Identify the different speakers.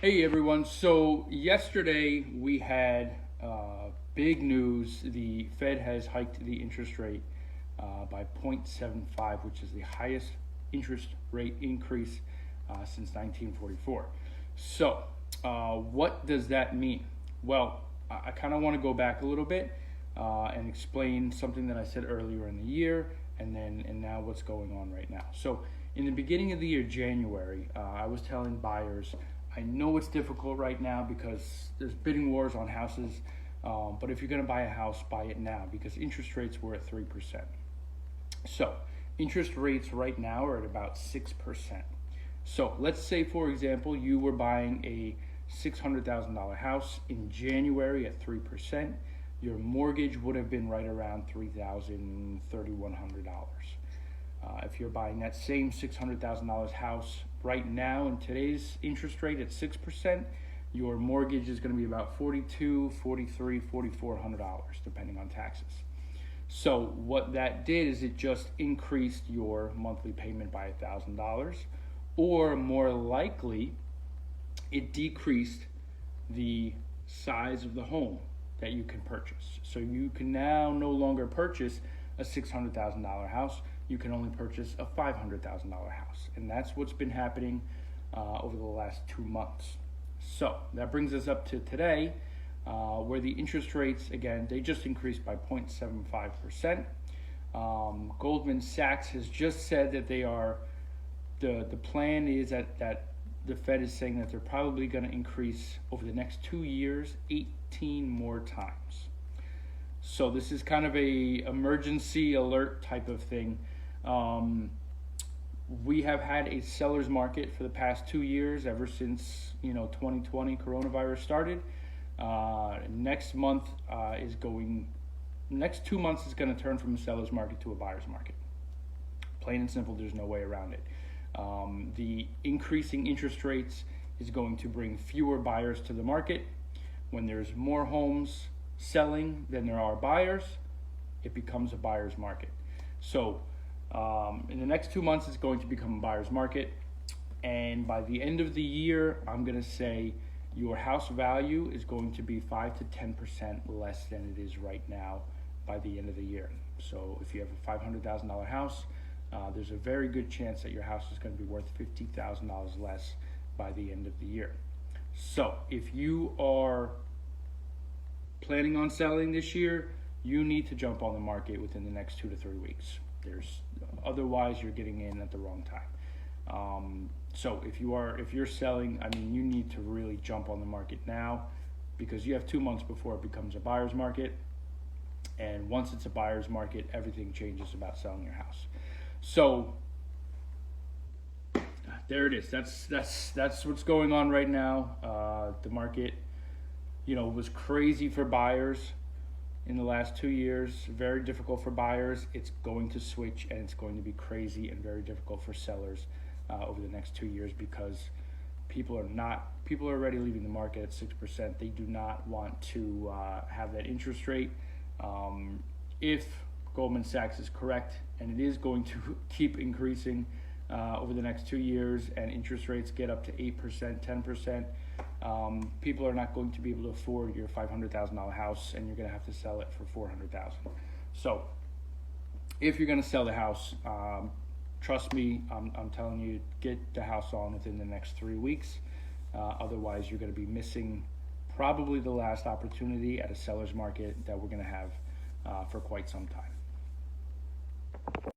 Speaker 1: Hey everyone, so yesterday we had big news. The Fed has hiked the interest rate by 0.75, which is the highest interest rate increase since 1944. So, what does that mean? Well, I kind of want to go back a little bit and explain something that I said earlier in the year and now what's going on right now. So, in the beginning of the year, January, I was telling buyers, I know it's difficult right now because there's bidding wars on houses, but if you're going to buy a house, buy it now because interest rates were at 3%. So interest rates right now are at about 6%. So let's say, for example, you were buying a $600,000 house in January at 3%. Your mortgage would have been right around $3,100. If you're buying that same $600,000 house right now in today's interest rate at 6%, your mortgage is going to be about $4,200, $4,300, $4,400 depending on taxes. So what that did is it just increased your monthly payment by $1,000, or more likely, it decreased the size of the home that you can purchase. So you can now no longer purchase a $600,000 house. You can only purchase a $500,000 house. And that's what's been happening over the last 2 months. So that brings us up to today, where the interest rates, again, they just increased by 0.75%. Goldman Sachs has just said that they are, the plan is that the Fed is saying that they're probably going to increase over the next 2 years 18 more times. So this is kind of a emergency alert type of thing. We have had a seller's market for the past 2 years, ever since 2020 coronavirus started. Next 2 months is going to turn from a seller's market to a buyer's market. Plain and simple, there's no way around it. The increasing interest rates is going to bring fewer buyers to the market. When there's more homes selling than there are buyers, it becomes a buyer's market. So in the next 2 months, it's going to become a buyer's market. And by the end of the year, I'm going to say your house value is going to be 5 to 10% less than it is right now by the end of the year. So if you have a $500,000 house, there's a very good chance that your house is going to be worth $50,000 less by the end of the year. So if you are planning on selling this year, you need to jump on the market within the next 2 to 3 weeks. Otherwise you're getting in at the wrong time. So if you're selling, you need to really jump on the market now, because you have 2 months before it becomes a buyer's market. And once it's a buyer's market, everything changes about selling your house. So there it is. That's what's going on right now. The market, was crazy for buyers in the last 2 years, very difficult for buyers. It's going to switch, and it's going to be crazy and very difficult for sellers over the next 2 years, because people are already leaving the market at 6%. They do not want to have that interest rate. If Goldman Sachs is correct, and it is going to keep increasing over the next 2 years, and interest rates get up to 8%, 10%, people are not going to be able to afford your $500,000 house, and you're going to have to sell it for $400,000. So if you're going to sell the house, trust me, I'm telling you, get the house on within the next 3 weeks. Otherwise, you're going to be missing probably the last opportunity at a seller's market that we're going to have for quite some time.